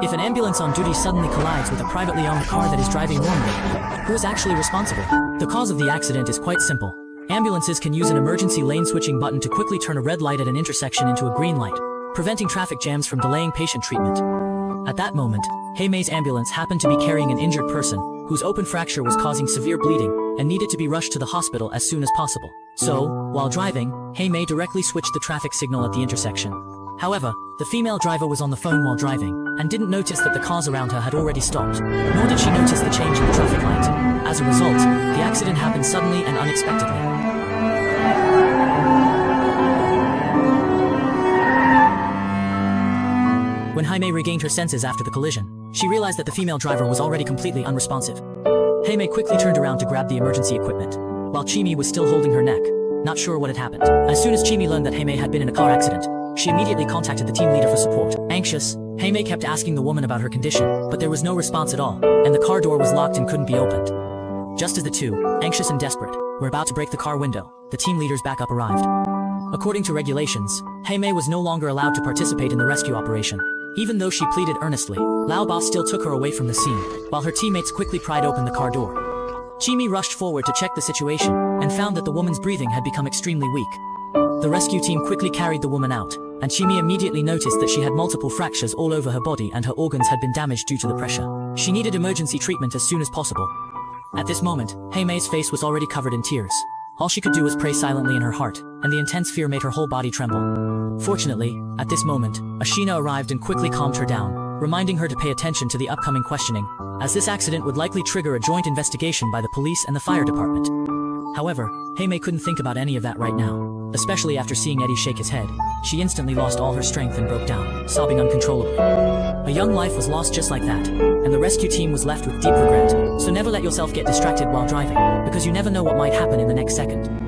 If an ambulance on duty suddenly collides with a privately owned car that is driving normally, who is actually responsible? The cause of the accident is quite simple. Ambulances can use an emergency lane switching button to quickly turn a red light at an intersection into a green light, preventing traffic jams from delaying patient treatment. At that moment, Heime's ambulance happened to be carrying an injured person, whose open fracture was causing severe bleeding, and needed to be rushed to the hospital as soon as possible. So, while driving, Heimei directly switched the traffic signal at the intersection. However, the female driver was on the phone while driving, and didn't notice that the cars around her had already stopped, nor did she notice the change in the traffic light. As a result, the accident happened suddenly and unexpectedly. When Heimei regained her senses after the collision, she realized that the female driver was already completely unresponsive. Heimei quickly turned around to grab the emergency equipment, while Chimi was still holding her neck, not sure what had happened. As soon as Chimi learned that Heimei had been in a car accident, she immediately contacted the team leader for support. Anxious, Heimei kept asking the woman about her condition, but there was no response at all, and the car door was locked and couldn't be opened. Just as the two, anxious and desperate, were about to break the car window, the team leader's backup arrived. According to regulations, Heimei was no longer allowed to participate in the rescue operation. Even though she pleaded earnestly, Lao Ba still took her away from the scene, while her teammates quickly pried open the car door. Chimi rushed forward to check the situation, and found that the woman's breathing had become extremely weak. The rescue team quickly carried the woman out, and Chimi immediately noticed that she had multiple fractures all over her body and her organs had been damaged due to the pressure. She needed emergency treatment as soon as possible. At this moment, Heimei's face was already covered in tears. All she could do was pray silently in her heart, and the intense fear made her whole body tremble. Fortunately, at this moment, Ashina arrived and quickly calmed her down, reminding her to pay attention to the upcoming questioning, as this accident would likely trigger a joint investigation by the police and the fire department. However, Heimei couldn't think about any of that right now, especially after seeing Eddie shake his head. She instantly lost all her strength and broke down, sobbing uncontrollably. A young life was lost just like that, and the rescue team was left with deep regret. So never let yourself get distracted while driving, because you never know what might happen in the next second.